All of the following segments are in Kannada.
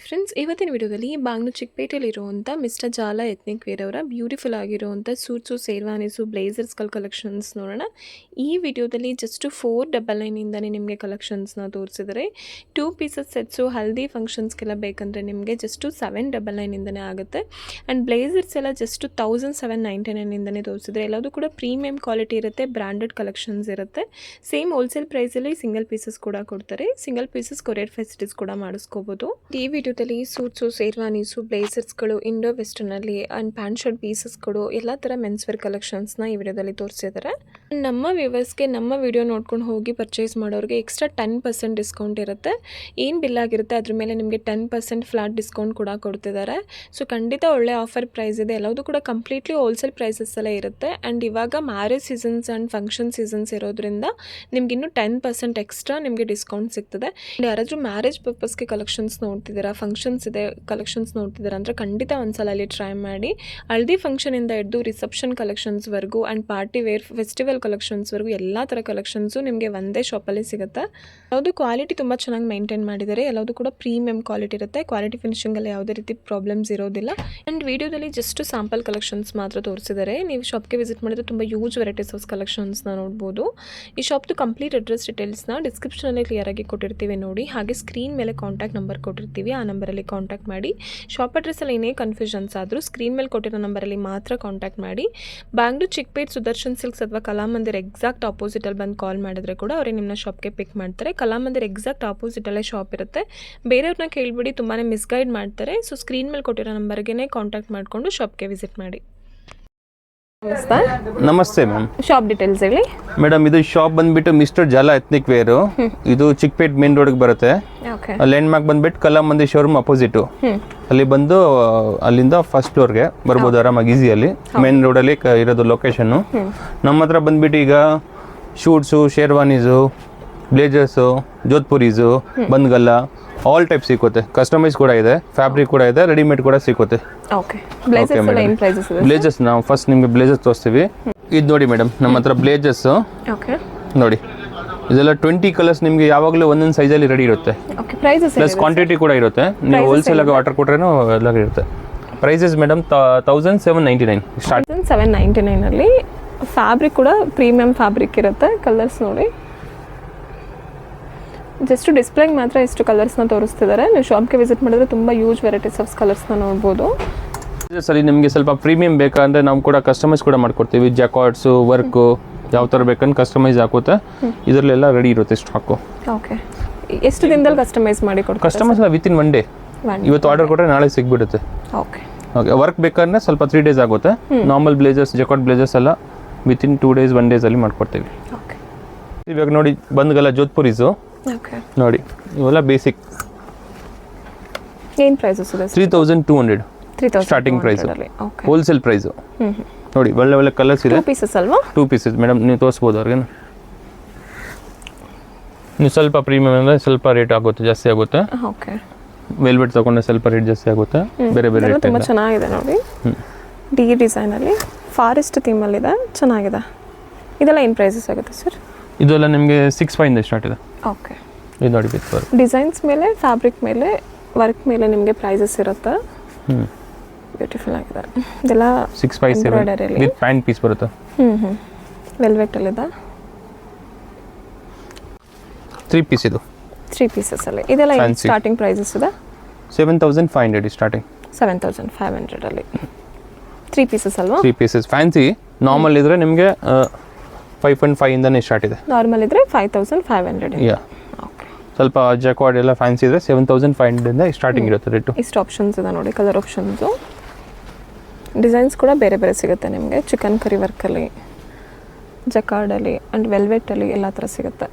ಫ್ರೆಂಡ್ಸ್, ಇವತ್ತಿನ ವಿಡಿಯೋದಲ್ಲಿ ಬಾಂಗ್ಲೂರ್ ಚಿಕ್ಕಪೇಟೆಯಲ್ಲಿರುವಂಥ ಮಿಸ್ಟರ್ ಜಾಲ ಎತ್ನಿಕ್ ವೇರ್ ಅವರ ಬ್ಯೂಟಿಫುಲ್ ಆಗಿರುವಂಥ ಸೂಟ್ಸು, ಶೇರ್ವಾನೀಸು, ಬ್ಲೇಸರ್ಸ್ಗಳ ಕಲೆಕ್ಷನ್ಸ್ ನೋಡೋಣ. ಈ ವಿಡಿಯೋದಲ್ಲಿ ಜಸ್ಟ್ 499ಇಂದನೇ ನಿಮಗೆ ಕಲೆಕ್ಷನ್ಸ್ನ ತೋರಿಸಿದರೆ 2 ಪೀಸಸ್ ಸೆಟ್ಸು ಹಲ್ದಿ ಫಂಕ್ಷನ್ಸ್ಗೆಲ್ಲ ಬೇಕಂದರೆ ನಿಮಗೆ ಜಸ್ಟ್ 799ಇಂದನೇ ಆಗುತ್ತೆ. ಆ್ಯಂಡ್ ಬ್ಲೇಸರ್ಸ್ ಎಲ್ಲ ಜಸ್ಟ್ 1799ಇಂದನೇ ತೋರಿಸಿದರೆ ಎಲ್ಲದೂ ಕೂಡ ಪ್ರೀಮಿಯಂ ಕ್ವಾಲಿಟಿ ಇರುತ್ತೆ, ಬ್ರ್ಯಾಂಡೆಡ್ ಕಲೆಕ್ಷನ್ಸ್ ಇರುತ್ತೆ. ಸೇಮ್ ಹೋಲ್ಸೇಲ್ ಪ್ರೈಸಲ್ಲಿ ಸಿಂಗಲ್ ಪೀಸಸ್ ಕೂಡ ಕೊಡ್ತಾರೆ. ಸಿಂಗಲ್ ಪೀಸಸ್ ಕೊರಿಯರ್ ಫೆಸಿಲಿಟೀಸ್ ಕೂಡ ಮಾಡಿಸ್ಕೋಬೋದು. ಈ ವಿಡಿಯೋದಲ್ಲಿ ಸೂಟ್ಸು, ಶೇರ್ವಾನೀಸು, ಬ್ಲೇಸರ್ಸ್ಗಳು, ಇಂಡೋ ವೆಸ್ಟರ್ನಲ್ಲಿ ಆ್ಯಂಡ್ ಪ್ಯಾಂಟ್ ಶರ್ಟ್ ಪೀಸಸ್ಗಳು ಎಲ್ಲ ಥರ ಮೆನ್ಸ್ವೇರ್ ಕಲೆಕ್ಷನ್ಸ್ನ ಈ ವಿಡಿಯೋದಲ್ಲಿ ತೋರಿಸಿದ್ದಾರೆ. ನಮ್ಮ ವ್ಯೂವರ್ಸ್ಗೆ ನಮ್ಮ ವಿಡಿಯೋ ನೋಡ್ಕೊಂಡು ಹೋಗಿ ಪರ್ಚೇಸ್ ಮಾಡೋರಿಗೆ ಎಕ್ಸ್ಟ್ರಾ 10% ಡಿಸ್ಕೌಂಟ್ ಇರುತ್ತೆ. ಏನು ಬಿಲ್ ಆಗಿರುತ್ತೆ ಅದ್ರ ಮೇಲೆ ನಿಮಗೆ 10% ಫ್ಲಾಟ್ ಡಿಸ್ಕೌಂಟ್ ಕೂಡ ಕೊಡ್ತಿದ್ದಾರೆ. ಸೊ ಖಂಡಿತ ಒಳ್ಳೆ ಆಫರ್ ಪ್ರೈಸ್ ಇದೆ. ಎಲ್ಲದೂ ಕೂಡ ಕಂಪ್ಲೀಟ್ಲಿ ಹೋಲ್ಸೇಲ್ ಪ್ರೈಸಸ್ ಎಲ್ಲ ಇರುತ್ತೆ. ಆ್ಯಂಡ್ ಇವಾಗ marriage seasons and function seasons ಇರೋದ್ರಿಂದ ನಿಮ್ಗೆ ಇನ್ನೂ 10% ಎಕ್ಸ್ಟ್ರಾ ನಿಮಗೆ ಡಿಸ್ಕೌಂಟ್ ಸಿಗ್ತದೆ. ಯಾರಾದರೂ ಮ್ಯಾರೇಜ್ ಪರ್ಪಸ್ಗೆ ಕಲೆಕ್ಷನ್ಸ್ ನೋಡ್ತಿದ್ದೀರಾ, ಫಂಕ್ಷನ್ಸ್ ಇದೆ ಕಲೆಕ್ಷನ್ಸ್ ನೋಡ್ತಿದ್ದೀರಾ ಅಂದರೆ ಖಂಡಿತ ಒಂದ್ಸಲ ಅಲ್ಲಿ ಟ್ರೈ ಮಾಡಿ. ಹಲ್ದಿ ಫಂಕ್ಷನಿಂದ ಹಿಡಿದು ರಿಸೆಪ್ಷನ್ ಕಲೆಕ್ಷನ್ಸ್ವರೆಗೂ ಆ್ಯಂಡ್ ಪಾರ್ಟಿ ವೇರ್ ಫೆಸ್ಟಿವಲ್ ಕಲೆಕ್ಷನ್ಸ್ವರೆಗೂ ಎಲ್ಲ ಥರ ಕಲೆಕ್ಷನ್ಸು ನಿಮಗೆ ಒಂದೇ ಶಾಪಲ್ಲಿ ಸಿಗುತ್ತೆ. ಯಾವುದು ಕ್ವಾಲಿಟಿ ತುಂಬ ಚೆನ್ನಾಗಿ ಮೇಂಟೈನ್ ಮಾಡಿದ್ದಾರೆ. ಎಲ್ಲದೂ ಕೂಡ ಪ್ರೀಮಿಯಂ ಕ್ವಾಲಿಟಿ ಇರುತ್ತೆ. ಕ್ವಾಲಿಟಿ ಫಿನಿಶಿಂಗಲ್ಲಿ ಯಾವುದೇ ರೀತಿ ಪ್ರಾಬ್ಲಮ್ಸ್ ಇರೋದಿಲ್ಲ. ಆ್ಯಂಡ್ ವಿಡಿಯೋದಲ್ಲಿ ಜಸ್ಟ್ ಸ್ಯಾಂಪಲ್ ಕಲೆಕ್ಷನ್ಸ್ ಮಾತ್ರ ತೋರಿಸಿದ್ದಾರೆ. ನೀವು ಶಾಪ್ಗೆ ವಿಸಿಟ್ ಮಾಡಿದ್ರೆ ತುಂಬ ಯೂಸ್ ವೆರೈಟೀಸ್ ಆಫ್ ಕಲೆಕ್ಷನ್ಸ್ನ ನೋಡ್ಬೋದು. ಈ ಶಾಪ್ದು ಕಂಪ್ಲೀಟ್ ಅಡ್ರೆಸ್ ಡೀಟೇಲ್ಸ್ನ ಡಿಸ್ಕ್ರಿಪ್ಷನಲ್ಲಿ ಕ್ಲಿಯರಾಗಿ ಕೊಟ್ಟಿರ್ತೀವಿ ನೋಡಿ. ಹಾಗೆ ಸ್ಕ್ರೀನ್ ಮೇಲೆ ಕಾಂಟ್ಯಾಕ್ಟ್ ನಂಬರ್ ಕೊಟ್ಟಿರ್ತೀವಿ, ಆ ನಂಬರಲ್ಲಿ ಕಾಂಟ್ಯಾಕ್ಟ್ ಮಾಡಿ. ಶಾಪ್ ಅಡ್ರೆಸ್ಸಲ್ಲಿ ಏನೇ ಕನ್ಫ್ಯೂಷನ್ಸ್ ಆದರೂ ಸ್ಕ್ರೀನ್ ಮೇಲೆ ಕೊಟ್ಟಿರೋ ನಂಬರಲ್ಲಿ ಮಾತ್ರ ಕಾಂಟ್ಯಾಕ್ಟ್ ಮಾಡಿ. ಬ್ಯಾಂಗ್ಳೂರ್ ಚಿಕ್ಕಪೇಟ್ ಸುದರ್ಶನ್ ಸಿಲ್ಕ್ಸ್ ಅಥವಾ ಕಲಾಮಂದಿರ್ ಎಕ್ಸಾಕ್ಟ್ ಆಪೋಸಿಟಲ್ಲಿ ಬಂದು ಕಾಲ್ ಮಾಡಿದ್ರೆ ಕೂಡ ಅವರೇ ನಿಮ್ಮನ್ನ ಶಾಪ್ಗೆ ಪಿಕ್ ಮಾಡ್ತಾರೆ. ಕಲಾಮಂದಿರ್ ಎಕ್ಸಾಕ್ಟ್ ಆಪೋಸಿಟಲ್ಲೇ ಶಾಪ್ ಇರುತ್ತೆ. ಬೇರೆಯವ್ರನ್ನ ಕೇಳಿಬಿಡಿ, ತುಂಬಾ ಮಿಸ್ಗೈಡ್ ಮಾಡ್ತಾರೆ. ಸೊ ಸ್ಕ್ರೀನ್ ಮೇಲೆ ಕೊಟ್ಟಿರೋ ನಂಬರ್ಗೆ ಕಾಂಟ್ಯಾಕ್ಟ್ ಮಾಡಿಕೊಂಡು ಶಾಪ್ಗೆ ವಿಸಿಟ್ ಮಾಡಿ. ನಮಸ್ತೆ ಮ್ಯಾಮ್. ಶಾಪ್ ಡೀಟೇಲ್ಸ್ ಹೇಳಿ ಮೇಡಮ್. ಇದು ಶಾಪ್ ಬಂದ್ಬಿಟ್ಟು ಮಿಸ್ಟರ್ ಜಾಲ ಎತ್ನಿಕ್ ವೇರು. ಇದು ಚಿಕ್ಕಪೇಟ್ ಮೇನ್ ರೋಡ್ಗೆ ಬರುತ್ತೆ. ಲ್ಯಾಂಡ್ ಮಾರ್ಕ್ ಬಂದ್ಬಿಟ್ಟು ಕಲಾಮಂದಿ ಶೋರೂಮ್ ಅಪೋಸಿಟು. ಅಲ್ಲಿ ಬಂದು ಅಲ್ಲಿಂದ ಫಸ್ಟ್ ಫ್ಲೋರ್ಗೆ ಬರ್ಬೋದು ಆರಾಮಾಗಿ ಈಸಿಯಲ್ಲಿ. ಮೇನ್ ರೋಡಲ್ಲಿ ಇರೋದು ಲೊಕೇಶನ್ನು. ನಮ್ಮ ಹತ್ರ ಬಂದ್ಬಿಟ್ಟು ಈಗ ಶೂಟ್ಸು, ಶೇರ್ವಾನೀಸು, ಬ್ಲೇಜರ್ಸು, ಜೋಧ್ಪುರೀಸು, ಬಂದ್ಗಲ್ಲ ಆಲ್ ಟೈಪ್ ಸಿಗುತ್ತೆ. ಕಸ್ಟಮೈಸ್ ಕೂಡ ಇದೆ, ಫ್ಯಾಬ್ರಿಕ್ ಕೂಡ ಇದೆ, ರೆಡಿಮೇಡ್ ಕೂಡ ಸಿಗುತ್ತೆ. ಬ್ಲೇಜರ್ಸ್ ನಾವು ಫಸ್ಟ್ ನಿಮಗೆ ಬ್ಲೇಜರ್ಸ್ ತೋರಿಸ್ತೀವಿ. ಇದು ನೋಡಿ ಮೇಡಮ್, ನಮ್ಮ ಹತ್ರ ಬ್ಲೇಜರ್ಸ್ ನೋಡಿ. ಇದೆಲ್ಲ 20 ಕಲರ್ಸ್ ನಿಮಗೆ ಯಾವಾಗಲೂ ಒಂದೊಂದು ಸೈಜಲ್ಲಿ ರೆಡಿ ಇರುತ್ತೆ. ಪ್ಲಸ್ ಕ್ವಾಂಟಿಟಿ ಕೂಡ ಇರುತ್ತೆ. ನೀವು ಹೋಲ್ಸೇಲ್ ಆಗಿ ಆರ್ಡರ್ ಕೊಟ್ರೇನು ಎಲ್ಲ ಇರುತ್ತೆ. Prices madam 1799 start. 1799 ಅಲ್ಲಿ ಫ್ಯಾಬ್ರಿಕ್ ಕೂಡ ಪ್ರೀಮಿಯಂ ಫ್ಯಾಬ್ರಿಕ್ ಇರುತ್ತೆ. ಕಲರ್ಸ್ ನೋಡಿ, ಜಸ್ಟ್ ಡಿಸ್ಪ್ಲೇಗೆ ಮಾತ್ರ ಎಷ್ಟು ಕಲರ್ಸ್ನ ತೋರಿಸ್ತಿದ್ದಾರೆ. ನೀವು ಶಾಪ್ಗೆ ವಿಸಿಟ್ ಮಾಡಿದ್ರೆ ತುಂಬ ಯೂಸ್ ವೆರೈಟೀಸ್ ಆಫ್ ಕಲರ್ಸ್ನ ನೋಡ್ಬೋದು. ಸರಿ, ನಿಮಗೆ ಸ್ವಲ್ಪ ಪ್ರೀಮಿಯಂ ಬೇಕಂದ್ರೆ ನಾವು ಕೂಡ ಕಸ್ಟಮೈಸ್ ಕೂಡ ಮಾಡ್ಕೊಡ್ತೀವಿ. ಜಾಕಾರ್ಡ್ಸು, ವರ್ಕು ಯಾವ ಥರ ಬೇಕಂದ್ರೆ ಕಸ್ಟಮೈಸ್ ಹಾಕುತ್ತೆ. ಇದರಲ್ಲೆಲ್ಲ ರೆಡಿ ಇರುತ್ತೆ ಸ್ಟಾಕು. ಓಕೆ, ಎಷ್ಟು ದಿನದಲ್ಲಿ ಕಸ್ಟಮೈಸ್ ಮಾಡಿ ಕೊಡ್ತೀವಿ? Customise within 1 day. ಇವತ್ತು ಆರ್ಡರ್ ಕೊಟ್ಟರೆ ನಾಳೆ ಸಿಗ್ಬಿಡುತ್ತೆ. Okay okay. ವರ್ಕ್ ಬೇಕಂದ್ರೆ ಸ್ವಲ್ಪ 3 ಡೇಸ್ ಆಗುತ್ತೆ. ನಾರ್ಮಲ್ ಬ್ಲೇಜರ್ಸ್, ಜಾಕಾರ್ಡ್ ಬ್ಲೇಜರ್ಸ್ ಎಲ್ಲ ವಿತಿನ್ 2 ಡೇಸ್ 1 ಡೇಸಲ್ಲಿ ಮಾಡ್ಕೊಡ್ತೀವಿ. ಓಕೆ. ಇವಾಗ ನೋಡಿ ಬಂದ್ಗಲ್ಲ ಜೋಧ್ಪುರೀಸು ನೋಡಿ, ಇವೆಲ್ಲ ಬೇಸಿಕ್. ಏನು ಪ್ರೈಸಸ್ ಇದೆ? 3200 ಸ್ಟಾರ್ಟಿಂಗ್ ಪ್ರೈಸ್, ಹೋಲ್ಸೇಲ್ ಪ್ರೈಸ್. ನೋಡಿ ಒಳ್ಳೆ ಒಳ್ಳೆ ಕಲರ್ಸ್ ಇದೆ. 2 ಪೀಸಸ್ ಅಲ್ವಾ? 2 ಪೀಸಸ್ ಮೇಡಮ್. ನೀವು ತೋರಿಸ್ಬೋದು ಅವ್ರಿಗೆ. ನೀವು ಸ್ವಲ್ಪ ಪ್ರೀಮಿಯಂ ಅಂದರೆ ಸ್ವಲ್ಪ ರೇಟ್ ಆಗುತ್ತೆ, ಜಾಸ್ತಿ ಆಗುತ್ತೆ. ಓಕೆ. ವೆಲ್ವೆಟ್ ತಗೊಂಡ್ರೆ ಸ್ವಲ್ಪ ರೇಟ್ ಜಾಸ್ತಿ ಆಗುತ್ತೆ. ಬೇರೆ ಬೇರೆ ರೇಟ್. ತುಂಬ ಚೆನ್ನಾಗಿದೆ ನೋಡಿ. ಡಿ ಡಿಸೈನಲ್ಲಿ ಫಾರೆಸ್ಟ್ ಥೀಮಲ್ಲಿದೆ, ಚೆನ್ನಾಗಿದೆ. ಇದೆಲ್ಲ ಏನು ಪ್ರೈಸಸ್ ಆಗುತ್ತೆ ಸರ್? ಇದೆಲ್ಲ ನಿಮಗೆ 65 ಇಂದ ಸ್ಟಾರ್ಟ್ ಇದೆ. ಓಕೆ. ಇದು ನೋಡಿ ಡಿಸೈನ್ಸ್ ಮೇಲೆ, ಫ್ಯಾಬ್ರಿಕ್ ಮೇಲೆ, ವರ್ಕ್ ಮೇಲೆ ನಿಮಗೆ ಪ್ರೈಸಸ್ ಇರುತ್ತೆ. ಬ್ಯೂಟಿಫುಲ್ ಆಗಿದೆ. ಇದೆಲ್ಲ 657 ವಿತ್ ಪ್ಯಾಂಟ್ ಪೀಸ್ ಬರುತ್ತೆ. ವೆಲ್ವೆಟ್ ಅಲ್ಲಿದೆ. 3 ಪೀಸ್ ಇದು. 3 ಪೀಸಸ್ ಅಲ್ಲಿ ಇದೆಲ್ಲ ಸ್ಟಾರ್ಟಿಂಗ್ ಪ್ರೈಸಸ್ ಇದೆ. 7500 ಸ್ಟಾರ್ಟಿಂಗ್. 7500 ಅಲ್ಲಿ 3 ಪೀಸಸ್ ಅಲ್ವಾ? 3 ಪೀಸಸ್. ಫ್ಯಾನ್ಸಿ ನಾರ್ಮಲ್ ಇದ್ರೆ ನಿಮಗೆ 5.5 ಇಂದನೇ ಸ್ಟಾರ್ಟ್ ಇದೆ. ನಾರ್ಮಲ್ ಇದ್ರೆ 5500. ಯಾ. ಓಕೆ. ಸ್ವಲ್ಪ ಜಾಕಾರ್ಡ್ ಎಲ್ಲ ಫ್ಯಾನ್ಸಿ ಇದ್ರೆ 7500 ಇಂದ ಸ್ಟಾರ್ಟಿಂಗ್ ಇರುತ್ತೆ ರೇಟು. ಇಷ್ಟು ಆಪ್ಷನ್ಸ್ ಇದೆ ನೋಡಿ, ಕಲರ್ ಆಪ್ಷನ್ಸು. ಡಿಸೈನ್ಸ್ ಕೂಡ ಬೇರೆ ಬೇರೆ ಸಿಗುತ್ತೆ ನಿಮಗೆ. ಚಿಕನ್ ಕರಿ ವರ್ಕಲ್ಲಿ, ಜಕಾರ್ಡಲ್ಲಿ ಆ್ಯಂಡ್ ವೆಲ್ವೆಟಲ್ಲಿ ಎಲ್ಲ ಥರ ಸಿಗುತ್ತೆ.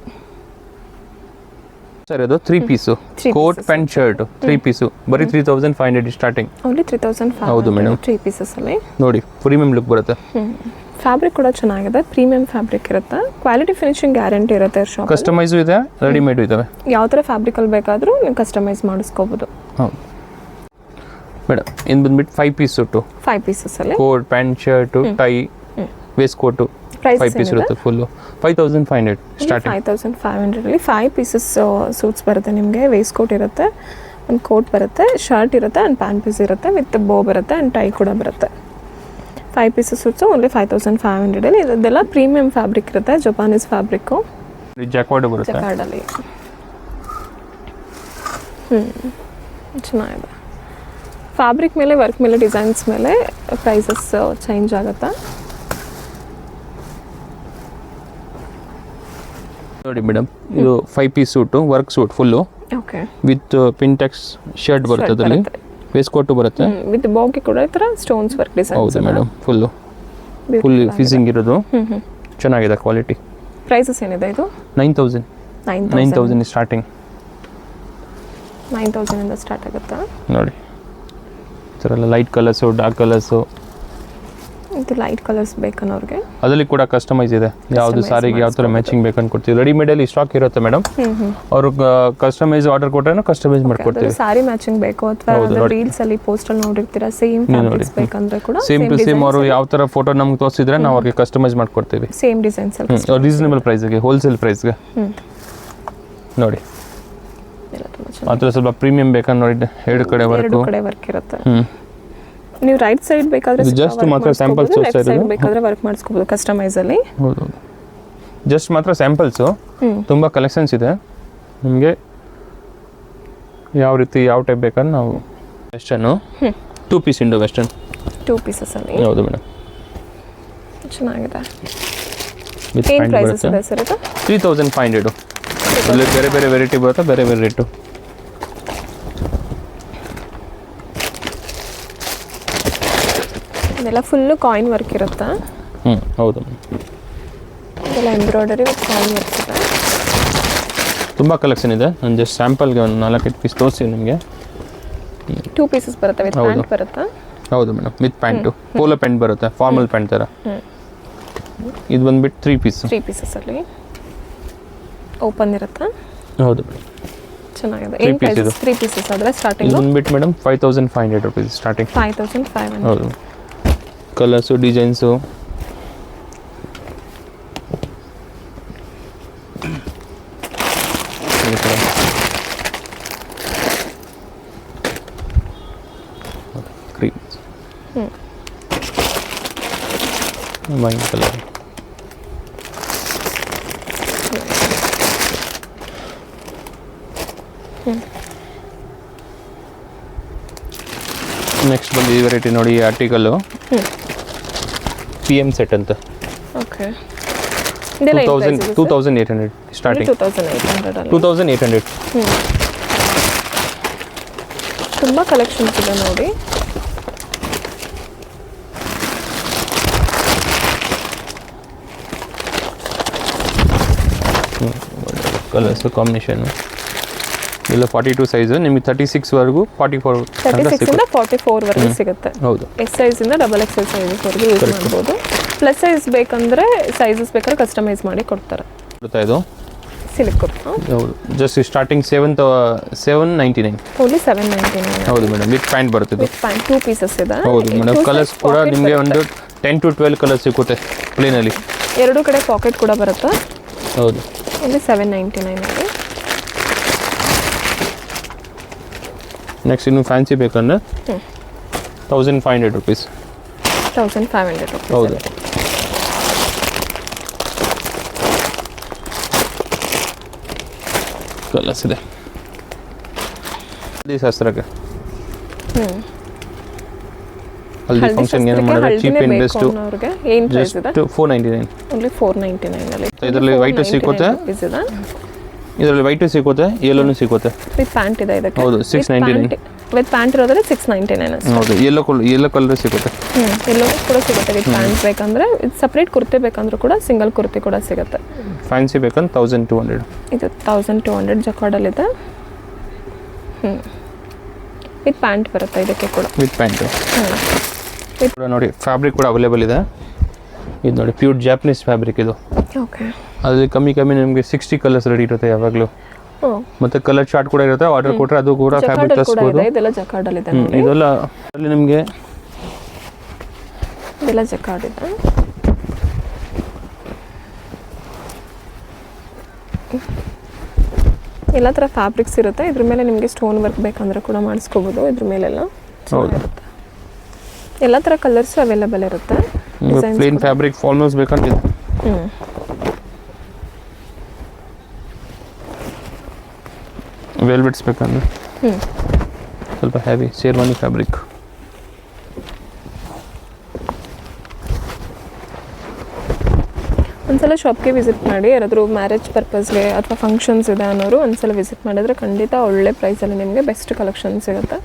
ಸರ್ ಅದು 3 piece coat pant shirt 3 piece ಬರೀ 3500 ಸ್ಟಾರ್ಟಿಂಗ್. ಓನ್ಲಿ 3500. ಹೌದು ಮೇಡಮ್. 3 ಪೀಸಸ್ ಅಲ್ಲಿ ನೋಡಿ ಪ್ರೀಮಿಯಂ ಲುಕ್ ಬರುತ್ತೆ. ಫ್ಯಾಬ್ರಿಕ್ ಕೂಡ ಚೆನ್ನಾಗಿದೆ, ಪ್ರೀಮಿಯಂ ಫ್ಯಾಬ್ರಿಕ್ ಇರುತ್ತೆ. ಕ್ವಾಲಿಟಿ ಫಿನಿಶಿಂಗ್ ಗ್ಯಾರಂಟಿ ಇರುತ್ತೆ ಶಾಪ್. ಕಸ್ಟಮೈಸು ಇದೆ, ರೆಡಿಮೇಡ್ ಇದಾವೆ. ಯಾವ ಥರ ಫ್ಯಾಬ್ರಿಕಲ್ಲಿ ಬೇಕಾದರೂ ನೀವು ಕಸ್ಟಮೈಸ್ ಮಾಡಿಸ್ಕೋಬೋದು. ಹೌದು ಮೇಡಮ್. ಇನ್ನು ಬಂದ್ಬಿಟ್ಟು 5 ಪೀಸ್ ಸೂಟು. 5 ಪೀಸಸ್ ಅಲ್ಲಿ coat pant shirt, tie, waistcoat, 5 piece ಇರುತ್ತೆ. Full 5500 starting. 5500 ಅಲ್ಲಿ 5 ಪೀಸಸ್ ಸೂಟ್ಸ್ ಬರುತ್ತೆ ನಿಮಗೆ. ವೇಸ್ಟ್ ಕೋಟ್ ಇರುತ್ತೆ, ಒಂದು ಕೋಟ್ ಬರುತ್ತೆ, ಶರ್ಟ್ ಇರುತ್ತೆ ಆ್ಯಂಡ್ ಪ್ಯಾಂಟ್ ಪೀಸ್ ಇರುತ್ತೆ ವಿತ್ ಬೋ ಬರುತ್ತೆ ಆ್ಯಂಡ್ ಟೈ ಕೂಡ ಬರುತ್ತೆ. 5 ಪೀಸಸ್ ಸೂಟ್ಸು ಓನ್ಲಿ 5500 ಇದೆಲ್ಲ ಪ್ರೀಮಿಯಂ ಫ್ಯಾಬ್ರಿಕ್ ಇರುತ್ತೆ, ಜಪಾನೀಸ್ ಫ್ಯಾಬ್ರಿಕ್ಕು ಜಾಕ್ವಾರ್ಡ್ ಬರುತ್ತೆ ಜಕಾರ್ಡಲ್ಲಿ. ಚೆನ್ನಾಗಿದೆ. ಫ್ಯಾಬ್ರಿಕ್ ಮೇಲೆ ವರ್ಕ್ ಮೇಲೆ ಡಿಸೈನ್ಸ್ ಮೇಲೆ ಪ್ರೈಸಸ್ ಚೇಂಜ್ ಆಗುತ್ತೆ. ನೋಡಿ ಮೇಡಮ್, ಇದು 5 piece suit, work suit full okay with ಪಿಂಟೆಕ್ಸ್ ಶರ್ಟ್ ಬರುತ್ತೆ, ಅದರಲ್ಲಿ ವೇಸ್ಟ್ ಕೋಟು ಬರುತ್ತೆ ವಿತ್ ಬಾಗಿ ಕೂಡ ಈ ಥರ ಸ್ಟೋನ್ಸ್ ವರ್ಕ್ ಡಿಸೈನ್. ಹೌದು ಮೇಡಮ್, ಫುಲ್ ಫಿಸಿಂಗ್ ಇರೋದು, ಚೆನ್ನಾಗಿದೆ ಕ್ವಾಲಿಟಿ. ಪ್ರೈಸಸ್ ಏನಿದೆ ಇದು? 9000 ಸ್ಟಾರ್ಟಿಂಗ್. 9000 ಇಂದ ಸ್ಟಾರ್ಟ್ ಆಗುತ್ತಾ? ನೋಡಿ ಈ ಥರ ಎಲ್ಲ ಲೈಟ್ ಕಲರ್ಸು, ಡಾರ್ಕ್ ಕಲರ್ಸು, ಇದು ಲೈಟ್ ಕಲರ್ಸ್ ಬೇಕನ್ನೋರಿಗೆ ಅದರಲ್ಲಿ ಕೂಡ ಕಸ್ಟಮೈಸ್ ಇದೆ. ಯಾವುದು ಸಾರಿಗೆ ಯಾವ ಥರ ಮ್ಯಾಚಿಂಗ್ ಬೇಕಂತ ಕೊಡ್ತೀವಿ. ರೆಡಿಮೇಡಲ್ಲಿ ಸ್ಟಾಕ್ ಇರುತ್ತೆ ಮೇಡಮ್, ಅವರು ಕಸ್ಟಮೈಸ್ ಆರ್ಡರ್ ಕೊಟ್ಟರೆ ಕಸ್ಟಮೈಸ್ ಮಾಡ್ಕೊಡ್ತೀವಿ. ಸಾರಿ ಮ್ಯಾಚಿಂಗ್ ಬೇಕು ಅಥವಾ ರೀಲ್ಸ್ ಅಲ್ಲಿ ಪೋಸ್ಟಲ್ ನೋಡಿರ್ತೀರಾ ಸೇಮ್ ಫ್ಯಾಬ್ರಿಕ್ಸ್ ಬೇಕಂದ್ರೆ ಕೂಡ ಸೇಮ್ ಟು ಸೇಮ್ ಅವರು ಯಾವ ಥರ ಫೋಟೋ ನಮ್ಗೆ ತೋರಿಸಿದ್ರೆ ನಾವು ಅವ್ರಿಗೆ ಕಸ್ಟಮೈಸ್ ಮಾಡ್ಕೊಡ್ತೀವಿ ಸೇಮ್ ಡಿಸೈನ್ಸ್ ಅಲ್ಲಿ ರೀಸನಬಲ್ ಪ್ರೈಸ್ಗೆ, ಹೋಲ್ಸೇಲ್ ಪ್ರೈಸ್ಗೆ. ನೋಡಿ ಮಾತ್ರ ಸ್ವಲ್ಪ ಪ್ರೀಮಿಯಂ ಬೇಕಂದ್ರೆ ನೋಡಿ, ಎರಡು ಕಡೆ ವರ್ಕ್ ಇರುತ್ತೆ. ನೀವು ರೈಟ್ ಸೈಡ್ ಬೇಕಾದ್ರೆ ಜಸ್ಟ್ ಮಾತ್ರ ಸ್ಯಾಂಪಲ್ಸ್ ತೋರಿಸ್ತಾ ಇರೋದು, ಬೇಕಾದ್ರೆ ವರ್ಕ್ ಮಾಡಿಸ್ಕೋಬಹುದು ಕಸ್ಟಮೈಸ್ ಅಲ್ಲಿ. ಹೌದು, ಜಸ್ಟ್ ಮಾತ್ರ ಸ್ಯಾಂಪಲ್ಸು, ತುಂಬ ಕಲೆಕ್ಷನ್ಸ್ ಇದೆ ನಿಮಗೆ. ಯಾವ ರೀತಿ ಯಾವ ಟೈಪ್ ಬೇಕಾದ್ರೆ ನಾವು western 2 piece Indo western 2 pieces ಅಲ್ಲಿ. ಹೌದು ಮೇಡಮ್, ಚೆನ್ನಾಗಿದೆ. ವಿತ್ ಏನು ಪ್ಯಾಂಟ್ ಪ್ರೈಸಸ್ ಬರುತ್ತೆ ಇದೆ ಸರ್ ಇದು? 3500. ಅಲ್ಲಿ ಬೇರೆ ಬೇರೆ ವೆರೈಟಿ ಬರುತ್ತೆ, ಬೇರೆ ಬೇರೆ ರೇಟು. ಇದೆಲ್ಲ ಫುಲ್ಲು ಕಾಯಿನ್ ವರ್ಕ್ ಇರುತ್ತೆ. ಹೌದು, ಇದೆಲ್ಲ ಎಂಬ್ರಾಯ್ಡರಿ ವಿತ್ ಕಾಯಿನ್ ವರ್ಕ್ ಇದೆ. ತುಂಬ ಕಲೆಕ್ಷನ್ ಇದೆ. ನಾನು ಜಸ್ಟ್ ಸ್ಯಾಂಪಲ್ಗೆ ಒಂದು 4-5 ಪೀಸ್ ತೋರಿಸ್ತೀನಿ ನಿಮಗೆ. 2 ಪೀಸಸ್ ಬರುತ್ತೆ ವಿತ್ ಪ್ಯಾಂಟ್ ಬರುತ್ತೆ. ಹೌದು madam, with pant, polo pant ಬರುತ್ತೆ, ಫಾರ್ಮಲ್ ಪ್ಯಾಂಟ್ ಥರ. ಇದು ಬಂದ್ಬಿಟ್ಟು 3 ಪೀಸ್. 3 ಪೀಸಸ್ ಅಲ್ಲಿ ಓಪನ್ ಇರುತ್ತೆ. ಹೌದು, ಚೆನ್ನಾಗಿದೆ. ಏನು ಪ್ರೈಸ್? 3 ಪೀಸಸ್ ಆದರೆ ಸ್ಟಾರ್ಟಿಂಗ್ ಇದು ಬಂದ್ಬಿಟ್ಟು ಮೇಡಮ್ 5500 rupees ಸ್ಟಾರ್ಟಿಂಗ್. 5500. ಹೌದು, colours designs cream wine colour. Next ಬಂದು ಈ ವೆರೈಟಿ ನೋಡಿ, ಈ ಆರ್ಟಿಕಲ್ಲು PM ಸೆಟ್ ಅಂತ. Okay, 2800 starting. 2800. ತುಂಬ ಕಲೆಕ್ಷನ್ಸ್ ಇದೆ ನೋಡಿ. ಕಲರ್ಸು ಕಾಂಬಿನೇಷನ್ನು ಇಲ್ಲ 42 ಸೈಜು, ನಿಮಗೆ 36 ವರೆಗೂ 44 ಇಂದ 44 ವರೆಗೂ ಸಿಗುತ್ತೆ. ಹೌದು, ಎಸ್ ಸೈಜ್ ಇಂದ XXL ಸೈಜಸ್ ವರೆಗೂ ಯೂಸ್ ಮಾಡ್ಬೋದು. ಪ್ಲಸ್ ಸೈಜ್ ಬೇಕಂದ್ರೆ ಸೈಜಸ್ ಬೇಕಾದ್ರೆ ಕಸ್ಟಮೈಸ್ ಮಾಡಿ ಕೊಡ್ತಾರೆ. ಇದು ಸಿಲ್ಕ್. ಹೌದು, ಜಸ್ಟ್ ಸ್ಟಾರ್ಟಿಂಗ್ 799. ಓನ್ಲಿ 799. ಹೌದು ಮೇಡಮ್, ವಿತ್ ಪ್ಯಾಂಟ್ ಬರುತ್ತೆ. ವಿತ್ ಪ್ಯಾಂಟ್ 2 ಪೀಸಸ್ ಇದೆ. ಹೌದು ಮೇಡಮ್, ಕಲರ್ಸ್ ಕೂಡ ನಿಮಗೆ ಒಂದು 10 to 12 ಕಲರ್ಸ್ ಸಿಗುತ್ತೆ ಪ್ಲೇನಲ್ಲಿ. ಎರಡು ಕಡೆ ಪಾಕೆಟ್ ಕೂಡ ಬರುತ್ತೆ. ಹೌದು, ಓನ್ಲಿ 799 ಅಲ್ಲಿ. ನೆಕ್ಸ್ಟ್ ಇನ್ನು ಫ್ಯಾನ್ಸಿ ಬೇಕಂದ್ರೆ 1500 rupees. 1500 rupees. ಹೌದು, ಕಲರ್ಸ್ ಇದೆ. ಶಾಸ್ತ್ರಕ್ಕೆ ಹಲ್ದಿ ಫಂಕ್ಷನ್ ಏನು ಮಾಡಿದ್ರೆ ಚೀಪ್ ಅಂಡ್ ಬೆಸ್ಟ್. ಏನು ಪ್ರೈಸ್ ಇದೆ? 499. ಓನ್ಲಿ 499 ಅಲ್ಲಿ. ಇದರಲ್ಲಿ ವೈಟ್ ಸಿಗುತ್ತೆ, ಇದರಲ್ಲಿ ವೈಟ್ ಸಿಗುತ್ತೆ, ಯೆಲ್ಲೋನು ಸಿಗುತ್ತೆ. ವಿತ್ ಪ್ಯಾಂಟ್ ಇದೆ ಇದಕ್ಕೆ. ಹೌದು, 699. ವಿತ್ ಪ್ಯಾಂಟ್ ಇರೋದ್ರೆ 699 ಅಷ್ಟೇ. ಹೌದು, ಯೆಲ್ಲೋ ಕಲರ್ ಸಿಗುತ್ತೆ. ಯೆಲ್ಲೋ ಕೂಡ ಸಿಗುತ್ತೆ ವಿತ್ ಪ್ಯಾಂಟ್ ಬೇಕಂದ್ರೆ. ಇದು ಸಪ್ರೇಟ್ ಕುರ್ತಿ ಬೇಕಂದ್ರೂ ಕೂಡ ಸಿಂಗಲ್ ಕುರ್ತಿ ಕೂಡ ಸಿಗುತ್ತೆ. ಫ್ಯಾನ್ಸಿ ಬೇಕಂದ್ರೆ 1200. ಇದು 1200 ಜಕಾರ್ಡಲ್ಲಿದೆ. ವಿತ್ ಪ್ಯಾಂಟ್ ಬರುತ್ತೆ ಇದಕ್ಕೆ ಕೂಡ. ವಿತ್ ಪ್ಯಾಂಟು ನೋಡಿ, ಫ್ಯಾಬ್ರಿಕ್ ಕೂಡ ಅವೈಲೇಬಲ್ ಇದೆ. ಇದು ನೋಡಿ, ಪ್ಯೂರ್ ಜಾಪನೀಸ್ ಫ್ಯಾಬ್ರಿಕ್ ಇದು. ಓಕೆ, ಅದ್ರಲ್ಲಿ ಕಮ್ಮಿ ನಿಮಗೆ 60 ಕಲರ್ಸ್ ರೆಡಿ ಇರುತ್ತೆ ಯಾವಾಗಲೂ. ಮತ್ತೆ ಕಲರ್ ಚಾರ್ಟ್ ಕೂಡ ಇರುತ್ತೆ, ಆರ್ಡರ್ ಕೊಟ್ಟರೆ ಅದು ಕೂಡ ಫ್ಯಾಬ್ರಿಕ್ ತರಿಸ್ಬೋದು. ಇದೆಲ್ಲ ಜಕಾರ್ಡಲ್ಲಿ ಇದೆ. ಇದೆಲ್ಲ ಅಲ್ಲಿ ನಿಮಗೆ ಇದೆಲ್ಲ ಜಕಾರ್ಡ್ ಇದೆ. ಎಲ್ಲ ಥರ ಫ್ಯಾಬ್ರಿಕ್ಸ್ ಇರುತ್ತೆ. ಇದ್ರ ಮೇಲೆ ನಿಮಗೆ ಸ್ಟೋನ್ ವರ್ಕ್ ಬೇಕಂದ್ರೆ ಕೂಡ ಮಾಡಿಸ್ಕೋಬೋದು. ಇದ್ರ ಮೇಲೆಲ್ಲ ಚೆನ್ನಾಗಿರುತ್ತೆ. ಎಲ್ಲ ಥರ ಕಲರ್ಸ್ ಅವೈಲೇಬಲ್ ಇರುತ್ತೆ. ಪ್ಲೇನ್ ಫ್ಯಾಬ್ರಿಕ್ ಫಾಲ್ಮೋಸ್ ಬೇಕಂತಿದೆ. ವೆಲ್ವೆಟ್ಸ್ ಬೇಕಂದ್ರೆ ಸ್ವಲ್ಪ ಹೆವಿ ಶೇರ್ವಾನಿ ಫ್ಯಾಬ್ರಿಕ್. ಒಂದ್ಸಲ ಶಾಪ್ಗೆ ವಿಸಿಟ್ ಮಾಡಿ. ಯಾರಾದರೂ ಮ್ಯಾರೇಜ್ ಪರ್ಪಸ್ಗೆ ಅಥವಾ ಫಂಕ್ಷನ್ಸ್ ಇದೆ ಅನ್ನೋರು ಒಂದ್ಸಲ ವಿಸಿಟ್ ಮಾಡಿದ್ರೆ ಖಂಡಿತ ಒಳ್ಳೆ ಪ್ರೈಸಲ್ಲಿ ನಿಮಗೆ ಬೆಸ್ಟ್ ಕಲೆಕ್ಷನ್ ಸಿಗುತ್ತೆ.